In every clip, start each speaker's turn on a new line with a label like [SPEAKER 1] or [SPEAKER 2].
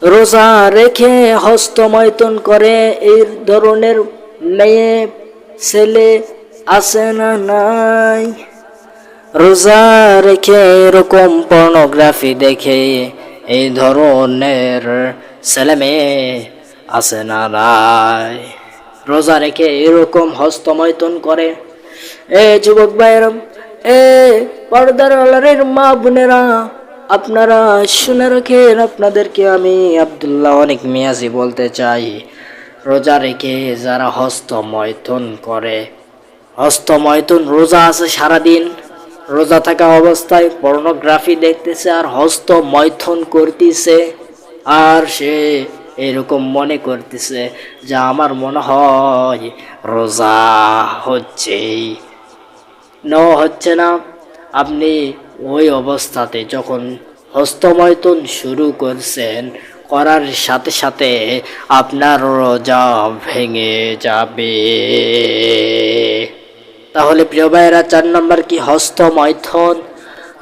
[SPEAKER 1] রোজা রেখে হস্তমৈথুন করে এই ধরনের মেয়ে ছেলে আছে না নাই? রোজা রেখে এরকম পর্নোগ্রাফি দেখে এই ধরনের ছেলে মেয়ে আছে না নাই? রোজা রেখে এরকম হস্তমৈথুন করে এ যুবক ভাইয়েরা, এ পর্দার আড়ালের মা বোনেরা, আপনারা শুনে রাখেন, আপনাদেরকে আমি আব্দুল্লাহ অনেক মিয়াজি বলতে চাই, রোজা রেখে যারা হস্তমৈথুন করে, হস্তমৈথুন রোজা আছে সারাদিন, রোজা থাকা অবস্থায় পর্নোগ্রাফি দেখতেছে আর হস্তমৈথুন করতেছে, আর সে এরকম মনে করতেছে যে আমার মনে হয় রোজা হচ্ছেই, হচ্ছে না। আপনি ওই অবস্থাতে যখন হস্তমৈথুন শুরু করছেন, করার সাথে সাথে আপনার রোজা ভেঙে যাবে। তাহলে প্রিয় ভাইয়েরা, 4 নম্বর কি? হস্তমৈথুন।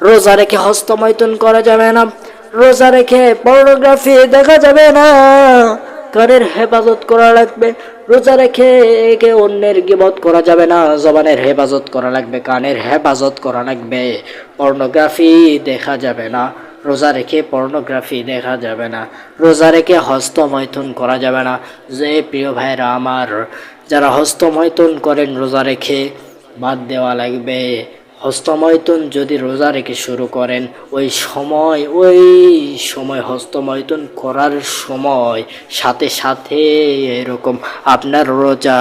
[SPEAKER 1] রোজা রেখে হস্তমৈথুন করা যাবে না, রোজা রেখে পর্নোগ্রাফি দেখা যাবে না, কানের হেফাজত করা লাগবে। রোজা রেখে একে অন্যের গীবত করা যাবে না, জবানের হেফাজত করা লাগবে, কানের হেফাজত করা লাগবে। পর্নোগ্রাফি দেখা যাবে না, রোজা রেখে পর্নোগ্রাফি দেখা যাবে না, রোজা রেখে হস্তমৈথুন করা যাবে না। যে প্রিয় ভাইরা আমার, যারা হস্তমৈথুন করেন রোজা রেখে, বাদ দেওয়া লাগবে। হস্তমৈথুন যদি রোজা রেখে শুরু করেন, ওই সময় হস্তমৈথুন করার সময় সাথে সাথে এরকম আপনার রোজা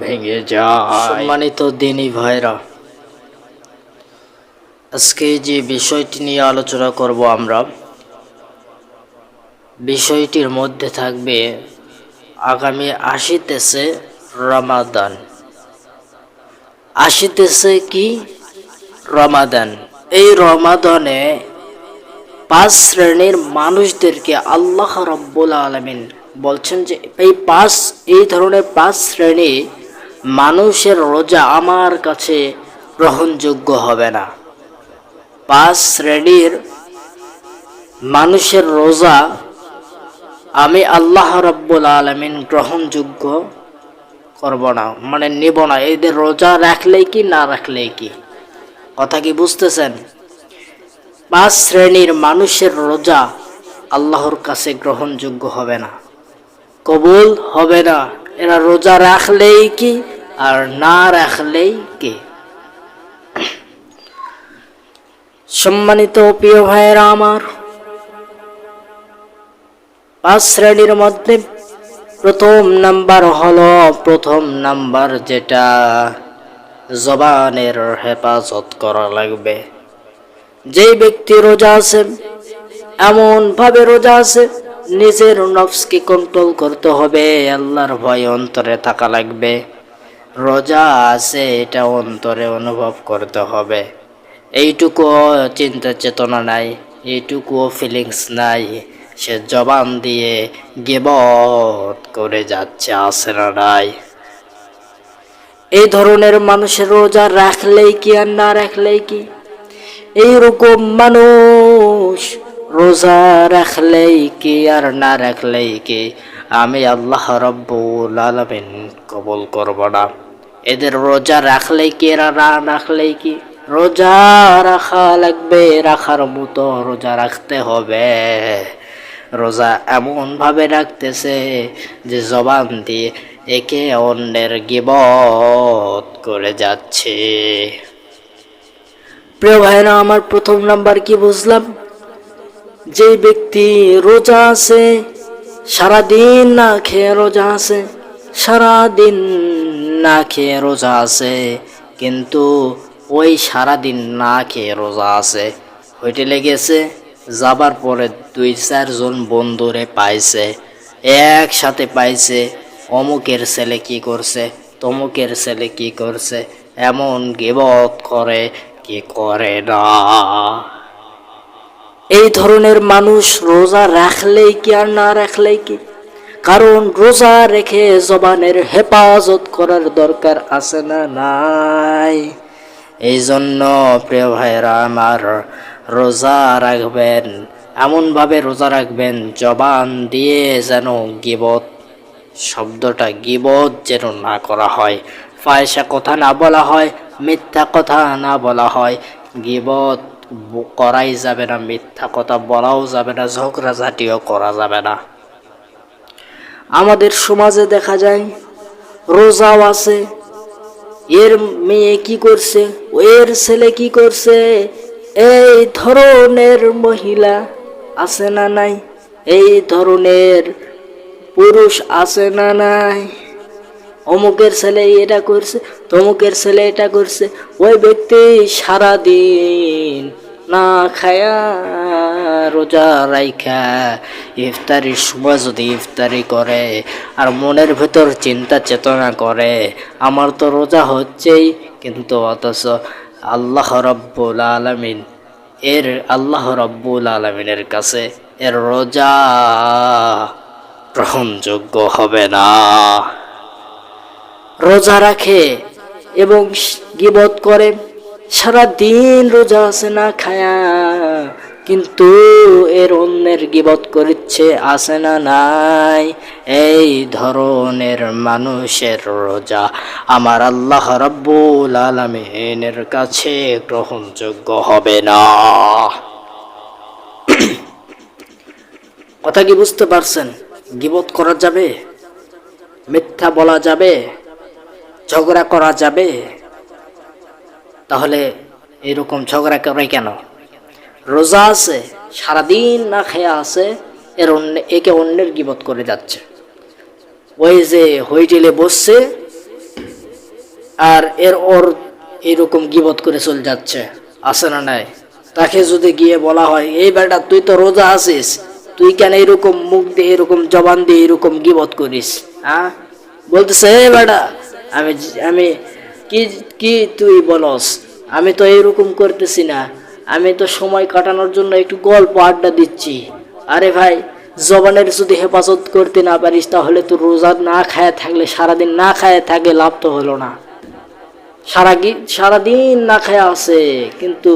[SPEAKER 1] ভেঙে যায়। সম্মানিত দিনী ভাইরা, আজকে যে বিষয়টি নিয়ে আলোচনা করব আমরা, বিষয়টির মধ্যে থাকবে আগামী আসিতেছে রমাদান। আসিতেছে কি? রমাদান। এই রমাদানে 5 শ্রেণীর মানুষদেরকে আল্লাহ রাব্বুল আলামিন বলছেন যে এই ধরনের 5 শ্রেণী মানুষের রোজা আমার কাছে গ্রহণযোগ্য হবে না। 5 শ্রেণীর মানুষের রোজা আমি আল্লাহ রাব্বুল আলামিন গ্রহণযোগ্য করব না, মানে নেব না। এদের রোজা রাখলেই কি না রাখলেই কি, কথা কি বুঝতেছেন? 5 শ্রেণীর মানুষের রোজা আল্লাহর কাছে গ্রহণযোগ্য হবে না, কবুল হবে না। এরা রোজা রাখলেই কি আর না রাখলেই কি। সম্মানিত প্রিয় ভাইয়েরা আমার, 5 শ্রেণীর মধ্যে প্রথম নাম্বার যেটা, জবানের হেফাজত করা লাগবে। যেই ব্যক্তি রোজা আছে, এমন ভাবে রোজা আছে, নিজের নফসকে কন্ট্রোল করতে হবে, আল্লাহর ভয় অন্তরে থাকা লাগবে। রোজা আছে এটা অন্তরে অনুভব করতে হবে। এইটুকুও চিন্তা চেতনা নাই, এইটুকুও ফিলিংস নাই, সে জবান দিয়ে গীবত করে যাচ্ছে, আছে না নাই? এই ধরনের মানুষের রোজা রাখলেই কি আর না রাখলেই কি। এইরকম মানুষ রোজা রাখলেই কি আর না রাখলেই কি, আমি আল্লাহ রাব্বুল আলামিন কবুল করব না। এদের রোজা রাখলেই কি আর না রাখলেই কি, রোজা রাখা লাগবে, রাখার মতো রোজা রাখতে হবে। রোজা এমন ভাবে রাখতেছে যে জবান দিয়ে একে অন্যের গীবত করে যাচ্ছে। প্রিয় ভাইরা আমার, প্রথম নাম্বার কি বুঝলাম? যে ব্যক্তি রোজা আছে, সারাদিন না খেয়ে রোজা আছে, সারাদিন না খেয়ে রোজা আছে, কিন্তু ওই সারাদিন না খেয়ে রোজা আছে, হোটেলে গেছে, যাবার পরে 2-4 জন বন্ধুরে পাইছে, একসাথে পাইছে, অমুকের ছেলে কি করছে, তমুকের ছেলে কি করছে, এমন গীবত করে কি করে না। এই ধরনের মানুষ রোজা রাখলেই কি আর না রাখলেই কি, কারণ রোজা রেখে জবানের হেফাজত করার দরকার আছে না নাই? এই জন্য প্রিয় ভাইরা আমার, রোজা রাখবেন, এমনভাবে রোজা রাখবেন জবান দিয়ে যেন গীবত শব্দটা গীবত যেন না করা হয়, ফাহিশা কথা না বলা হয়, মিথ্যা কথা না বলা হয়। গীবত করাই যাবে না, মিথ্যা কথা বলাও যাবে না, ঝগড়াঝাটিও করা যাবে না। আমাদের সমাজে দেখা যায় রোজাও আছে, এর মেয়ে কি করছে, এর ছেলে কি করছে, এই ধরনের মহিলা আছে না নাই, এই ধরনের পুরুষ আছে না নাই। অমুকের ছেলে এটা করছে, তমুকের ছেলে এটা করছে। ওই ব্যক্তি সারাদিন না খায়া রোজা রাইখা ইফতারির সময় যদি ইফতারি করে আর মনের ভেতর চিন্তা চেতনা করে আমার তো রোজা হচ্ছেই, কিন্তু অথচ আল্লাহ রব্বুল আলামিন আল্লাহ রব্বুল আলামিনের কাছে এর রোজা গ্রহণযোগ্য হবে না। রোজা রাখে এবং গীবত করে, সারা দিন রোজা আছে না খায়া, কিন্তু এর অন্যের গীবত করছে আছে না নাই। এই ধরনের মানুষের রোজা আমার আল্লাহ রাব্বুল আলামিনের কাছে গ্রহণযোগ্য হবে না। কথা কি বুঝতে পারছেন? গীবত করা যাবে, মিথ্যা বলা যাবে, ঝগড়া করা যাবে। তাহলে এরকম ঝগড়া করে কেন? রোজা আছে, সারাদিন না খেয়ে আছে, একে অন্যের গীবত করে যাচ্ছে। ওই যে হোটেলে বসছে আর ওর এরকম গীবত করে চলে যাচ্ছে, আছে না নাই? তাকে যদি গিয়ে বলা হয় এই বেটা তুই তো রোজা আছিস, তুই কেন এরকম মুখ দিয়ে এরকম জবান দিয়ে এরকম গীবত করিস? হ্যাঁ, বলতেছে এই বেটা আমি আমি কি কি তুই বলস, আমি তো এরকম করতেছি না, আমি তো সময় কাটানোর জন্য একটু গল্প আড্ডা দিচ্ছি। আরে ভাই, জবানের যদি হেফাজত করতে না পারিস তাহলে তো রোজা না খায় থাকলে, সারাদিন না খায় থাকে, লাভ তো হলো না। সারাদিন না খায় আছে, কিন্তু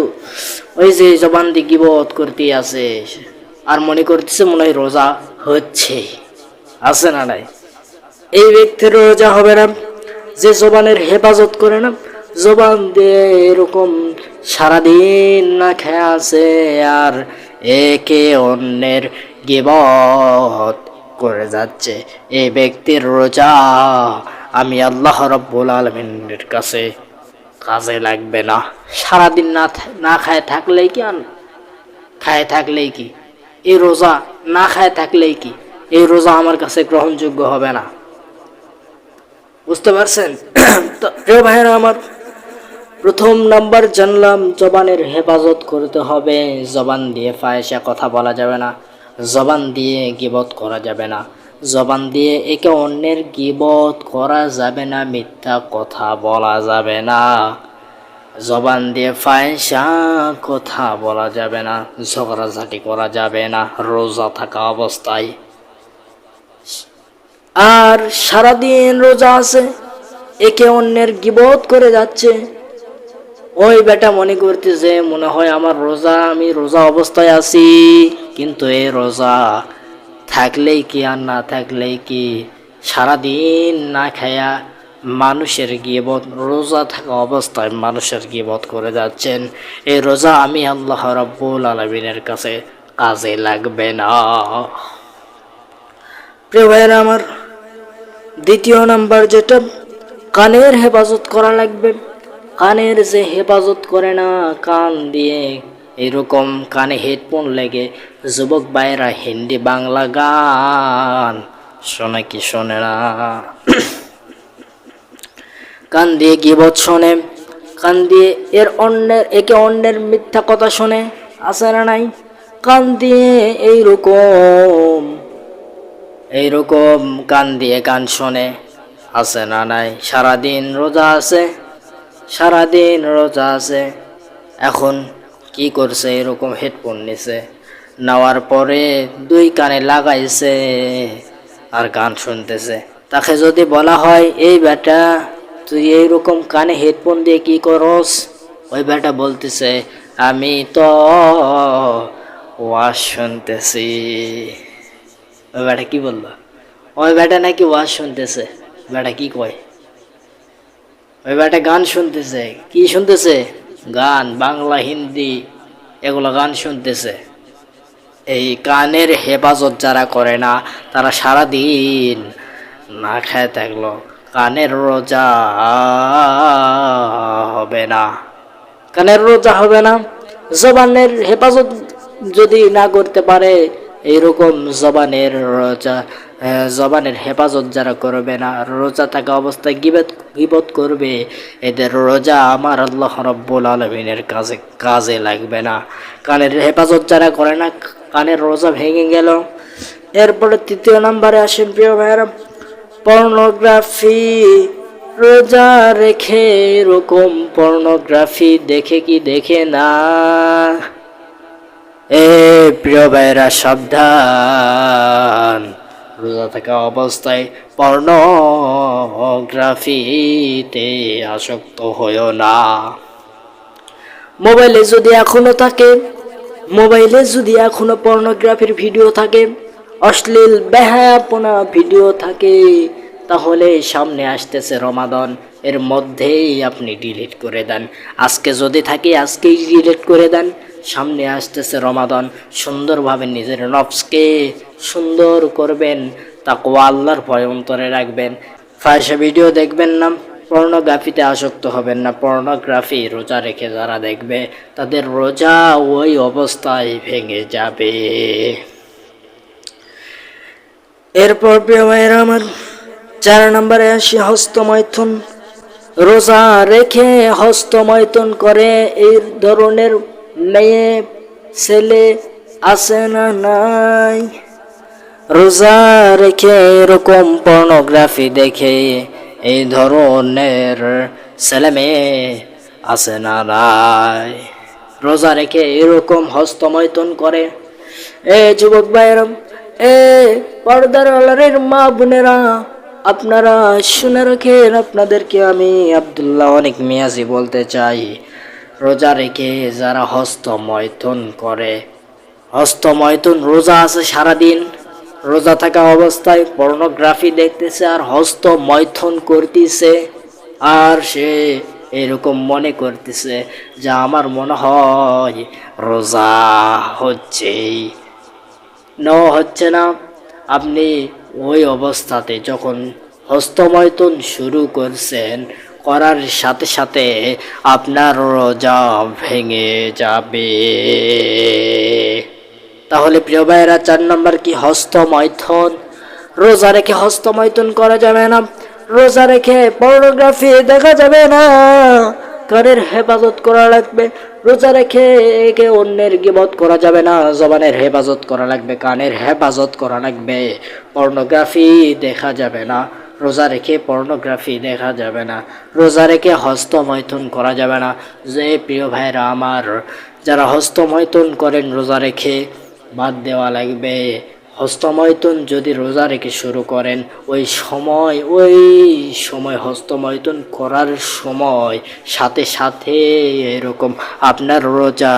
[SPEAKER 1] ওই যে জবান দিয়ে গীবত করতে আছে আর মনে করতেছে মনে হয় রোজা হচ্ছে, আছে না নাই? এই ব্যক্তির রোজা হবে না যে জবানের হেফাজত করে না, জবান দিয়ে এরকম সারাদিন না খেয়ে আছে আর একে অন্যের গীবত করে যাচ্ছে। এই ব্যক্তির রোজা আমি আল্লাহ রাব্বুল আলামিনের কাছে কাজে লাগবে না। সারাদিন না খায় থাকলেই কি আর খায় থাকলেই কি, এই রোজা না খায় থাকলেই কি, এই রোজা আমার কাছে গ্রহণযোগ্য হবে না। বুঝতে পারছেন? তো প্রিয় ভাইয়েরা আমার, প্রথম নাম্বার জানলাম জবানের হেফাজত করতে হবে। জবান দিয়ে ফাহিশা কথা বলা যাবে না, জবান দিয়ে গীবত করা যাবে না, জবান দিয়ে একে অন্যের গীবত করা যাবে না, মিথ্যা কথা বলা যাবে না, জবান দিয়ে ফাহিশা কথা বলা যাবে না, ঝগড়াঝাটি করা যাবে না রোজা থাকা অবস্থায়। আর সারাদিন রোজা আছে, একে অন্যের গীবত করে যাচ্ছে। ওই বেটা মনে করতেছে মনে হয় আমার রোজা, আমি রোজা অবস্থায় আছি, কিন্তু এই রোজা থাকলেই কি আর না থাকলেই কি, সারাদিন না খায়া মানুষের গীবত, রোজা থাকা অবস্থায় মানুষের গীবত করে যাচ্ছেন। এই রোজা আমি আল্লাহ রাব্বুল আলামিনের কাছে কাজে লাগবে না। প্রিয় ভাইয়েরা আমার, দ্বিতীয় নাম্বার যেটা, কানের হেফাজত করা লাগবে। কানের যে হেফাজত করে না, কান দিয়ে এরকম কানে হেডফোন লেগে যুবক ভাইয়েরা হিন্দি বাংলা গান শোনে কি শোনে না, কান দিয়ে গীবত শোনে, কান দিয়ে একে অন্যের মিথ্যা কথা শোনে, আছে না নাই? কান দিয়ে এইরকম কান দিয়ে গান শোনে, আছে না নাই? সারাদিন রোজা আছে, সারাদিন রোজা আছে, এখন কি করছে, এরকম হেডফোন নিছে, নেওয়ার পরে দুই কানে লাগাইছে আর গান শুনতেছে। তাকে যদি বলা হয় এই বেটা তুই এইরকম কানে হেডফোন দিয়ে কি করস, ওই বেটা বলতেছে আমি তো ওয়াজ শুনতেছি। ওই বেটা কি বললো? ওই বেটা নাকি ওয়াজ শুনতেছে। বেটা কি কয়? ওই বেটা গান শুনতেছে। কি শুনতেছে? গান, বাংলা, হিন্দি, এগুলো গান শুনতেছে। এই কানের হেফাজত যারা করে না, তারা সারাদিন না খায় থাকলো, কানের রোজা হবে না। কানের রোজা হবে না। জবানের হেফাজত যদি না করতে পারে, এইরকম জবানের রোজা, জবানের হেফাজত যারা করবে না, রোজা থাকা অবস্থায় গীবত করবে, এদের রোজা আমার আল্লাহ রাব্বুল আলামিনের কাজে লাগবে না। কানের হেফাজত যারা করে না, কানের রোজা ভেঙে গেল। এরপরে তৃতীয় নম্বরে আসেন প্রিয় ভাইয়েরা, পর্নোগ্রাফি। রোজা রেখে এরকম পর্নোগ্রাফি দেখে কি দেখে না? এ প্রিয় ভাইরা সাবধান, রোজা থাকা অবস্থায় পর্নোগ্রাফিতে আসক্ত হইও না। মোবাইলে যদি এখনো পর্নোগ্রাফির ভিডিও থাকে, অশ্লীল বেহায়াপনা ভিডিও থাকে, তাহলে সামনে আসতেছে রমাদান, এর মধ্যেই আপনি ডিলিট করে দেন। আজকে যদি থাকে আজকেই ডিলিট করে দেন। সামনে আসতেছে রমাদান, সুন্দরভাবে নিজের নফসকে সুন্দর করবেন, তাকওয়া আল্লাহর ভয় অন্তরে রাখবেন। ফাহিশা ভিডিও দেখবেন না, পর্নোগ্রাফিতে আসক্ত হবেন না। পর্নোগ্রাফি রোজা রেখে যারা দেখবে, তাদের রোজা ওই অবস্থায় ভেঙে যাবে। এরপর প্রিয় ভাইয়েরা আমার, 4 নম্বরে আসি হস্তমৈথুন। রোজা রেখে হস্তমৈথুন করে এই ধরনের মেয়ে ছেলে আছে না নাই? রোজা রেখে এরকম পর্নোগ্রাফি দেখে এই ধরনের ছেলে মেয়ে আছে না নাই? রোজা রেখে এরকম হস্তমৈথুন করে। এ যুবক ভাইয়েরা, এ পর্দার আড়ালের মা বোনেরা, আপনারা শুনে রাখেন, আপনাদেরকে আমি আব্দুল্লাহ অনেক মিয়াজি বলতে চাই, রোজা রেখে যারা হস্তমৈথুন করে, হস্তমৈথুন, রোজা আছে সারাদিন, রোজা থাকা অবস্থায় পর্নোগ্রাফি দেখতেছে আর হস্তমৈথুন করতেছে, আর সে এরকম মনে করতেছে যে আমার মনে হয় রোজা হচ্ছেই। হচ্ছে না। আপনি ওই অবস্থাতে যখন হস্তমৈথুন শুরু করছেন, করার সাথে সাথে আপনার রোজা ভেঙে যাবে। তাহলে প্রিয় ভাইয়েরা, 4 নম্বর কি? হস্তমৈথুন। রোজা রেখে হস্তমৈথুন করা যাবে না। রোজা রেখে পর্নোগ্রাফি দেখা যাবে না। কানের হেফাজত করা লাগবে। রোজা রেখে একে অন্যের গীবত করা যাবে না। জবানের হেফাজত করা লাগবে, কানের হেফাজত করা লাগবে। পর্নোগ্রাফি দেখা যাবে না। রোজা রেখে পর্নোগ্রাফি দেখা যাবে না। রোজা রেখে হস্তমৈথুন করা যাবে না। যে প্রিয় ভাইরা আমার, যারা হস্তমৈথুন করেন রোজা রেখে, বাদ দেওয়া লাগবে। হস্তমৈথুন যদি রোজা রেখে শুরু করেন, ওই সময় হস্তমৈথুন করার সময় সাথে সাথে এরকম আপনার রোজা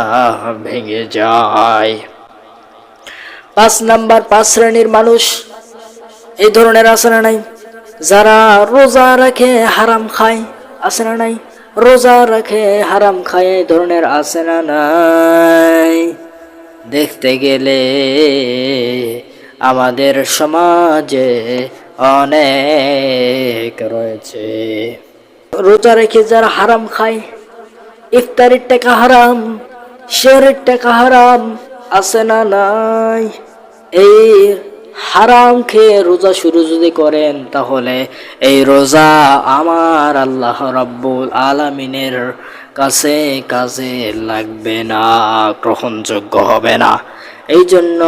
[SPEAKER 1] ভেঙে যায়। 5 নাম্বার, 5 শ্রেণীর মানুষ এই ধরনের আছে না নাই? যারা রোজা রাখে হারাম খায়, আছে না নাই? রোজা রাখে হারাম খায়, এই ধরনের আছে না নাই? দেখতে গেলে আমাদের সমাজে অনেক রয়েছে। রোজা রেখে যারা হারাম খায়, ইফতারির টাকা হারাম, শেহরের টাকা হারাম, আছে না নাই? এই হারাম খেয়ে রোজা শুরু যদি করেন, তাহলে এই রোজা আমার আল্লাহ রাব্বুল আলামিনের কাছে কাজে লাগবে না, গ্রহণযোগ্য হবে না। এই জন্য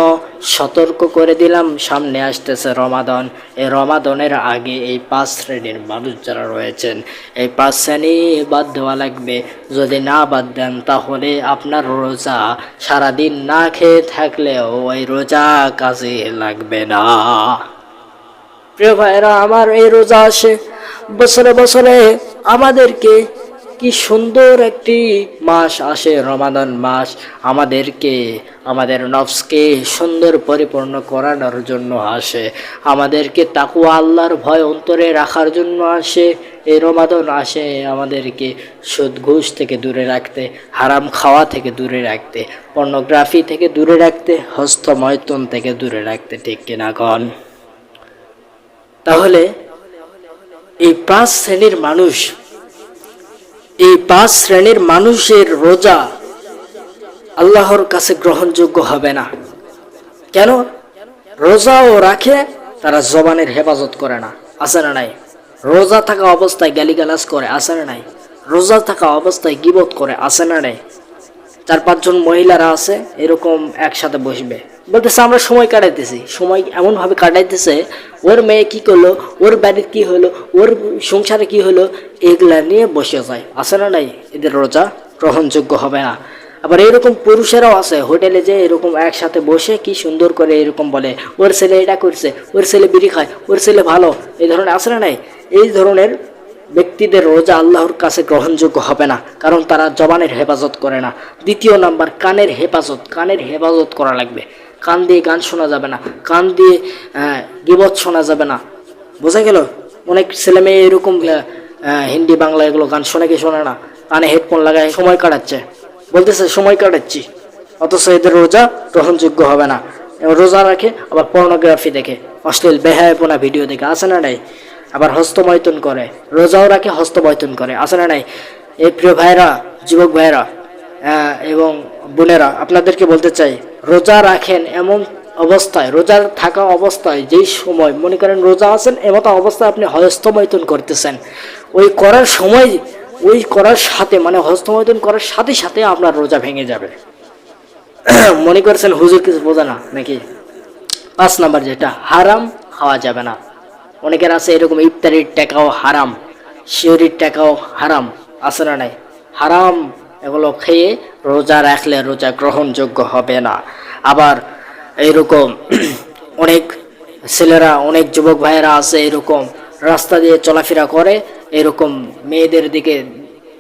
[SPEAKER 1] সতর্ক করে দিলাম, সামনে আসতেছে রমাদান। এই রমাদানের আগে এই 5 শ্রেণীর মানুষ যারা রয়েছেন, এই 5 শ্রেণী বাদ দেওয়া লাগবে। যদি না বাদ দেন, তাহলে আপনার রোজা সারাদিন না খেয়ে থাকলেও ওই রোজা কাজে লাগবে না। প্রিয় ভাইরা আমার, এই রোজা আসে বছরে বছরে আমাদেরকে কি সুন্দর একটি মাস আসে রমাদান মাস, আমাদেরকে আমাদের নফসকে সুন্দর পরিপূর্ণ করানোর জন্য আসে, আমাদেরকে তাকওয়া আল্লাহর ভয় অন্তরে রাখার জন্য আসে। এই রমাদান আসে আমাদেরকে সুদ ঘুষ থেকে দূরে রাখতে, হারাম খাওয়া থেকে দূরে রাখতে, পর্নোগ্রাফি থেকে দূরে রাখতে, হস্তমৈথুন থেকে দূরে রাখতে, ঠিক কিনা কন? তাহলে এই পাঁচ শ্রেণীর মানুষের রোজা আল্লাহর কাছে গ্রহণযোগ্য হবে না। কেন? রোজাও রাখে, তারা জবানের হেফাজত করে না, আছে না নাই? রোজা থাকা অবস্থায় গালিগালাজ করে, আছে না নাই? রোজা থাকা অবস্থায় গীবত করে, আছে না নাই? 4-5 জন মহিলারা আছে এরকম একসাথে বসবে, বলতেছে আমরা সময় কাটাইতেছি, সময় এমন ভাবে কাটাইতেছে, ওর মেয়ে কি করলো, ওর বাড়ির কি হলো, ওর সংসারে কি হলো, এগুলা নিয়ে বসে যায়, আছে না নাই? এদের রোজা গ্রহণযোগ্য হবে না। আবার এরকম পুরুষেরাও আছে হোটেলে যে এরকম একসাথে বসে কি সুন্দর করে এরকম বলে, ওর ছেলে এটা করছে, ওর ছেলে বিড়ি খায়, ওর ছেলে ভালো, এই ধরনের, আছে না নাই? এই ধরনের ব্যক্তিদের রোজা আল্লাহর কাছে গ্রহণযোগ্য হবে না, কারণ তারা জবানের হেফাজত করে না। দ্বিতীয় নাম্বার, কানের হেফাজত করা লাগবে। কান দিয়ে গান শোনা যাবে না, কান দিয়ে গীবত শোনা যাবে না, বোঝা গেল? অনেক ছেলে মেয়ে এরকম হিন্দি বাংলা এগুলো গান শোনে কি শোনে না, কানে হেডফোন লাগায় সময় কাটাচ্ছে, বলতেছে সময় কাটাচ্ছি, অথচ এদের রোজা গ্রহণযোগ্য হবে না। রোজা রাখে আবার পর্নোগ্রাফি দেখে, অশ্লীল বেহায়াপনা ভিডিও দেখে, আছে না নাই? আবার হস্তমৈথুন করে, রোজাও রাখে হস্তমৈথুন করে, আছে না নাই? এই প্রিয় ভাইরা, যুবক ভাইরা এবং বোনেরা, আপনাদেরকে বলতে চাই, রোজা রাখেন এমন অবস্থায়, রোজার থাকা অবস্থায়, যেই সময় মনে করেন রোজা আছেন এমতো অবস্থায় আপনি হস্তমৈথুন করতেছেন, ওই করার সাথে মানে হস্তমৈথুন করার সাথে সাথে আপনার রোজা ভেঙে যাবে। মনে করছেন হুজুর কিছু বোঝে না নাকি? 5 নাম্বার যেটা, হারাম খাওয়া যাবে না। অনেকের আছে এরকম ইফতারির টাকাও হারাম, শিহরির টাকাও হারাম, আছে না নাই? হারাম এগুলো খেয়ে রোজা রাখলে রোজা গ্রহণযোগ্য হবে না। আবার এরকম অনেক ছেলেরা, অনেক যুবক ভাইয়েরা আছে এরকম রাস্তা দিয়ে চলাফেরা করে, এরকম মেয়েদের দিকে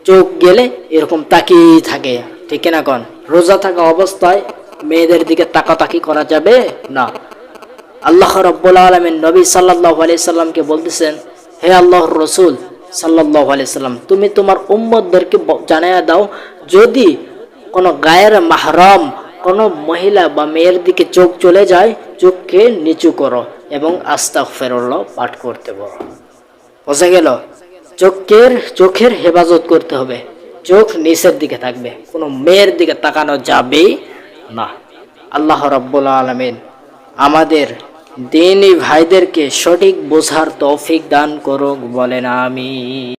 [SPEAKER 1] চোখ গেলে এরকম তাকিয়ে থাকে, ঠিক না কন? রোজা থাকা অবস্থায় মেয়েদের দিকে তাকাতাকি করা যাবে না। আল্লাহ রাব্বুল আলামিন নবী সাল্লাল্লাহু আলাইহি সাল্লামকে বলতেছেন, হে আল্লাহর রাসূল সাল্লাল্লাহু আলাইহি সাল্লাম, তুমি তোমার উম্মতদেরকে জানায়া দাও, যদি কোনো গায়ের মাহরাম কোনো মহিলা বা মেয়ের দিকে চোখ চলে যায়, চোখকে নিচু করো এবং আস্তাগফিরুল্লাহ পাঠ করতে বলো। বোঝা গেল? চোখের হেফাজত করতে হবে, চোখ নিচের দিকে থাকবে, কোনো মেয়ের দিকে তাকানো যাবে না। আল্লাহ রাব্বুল আলামিন আমাদের দ্বীনি ভাইদেরকে সঠিক বোঝার তৌফিক দান করুক, বলেন আমিন।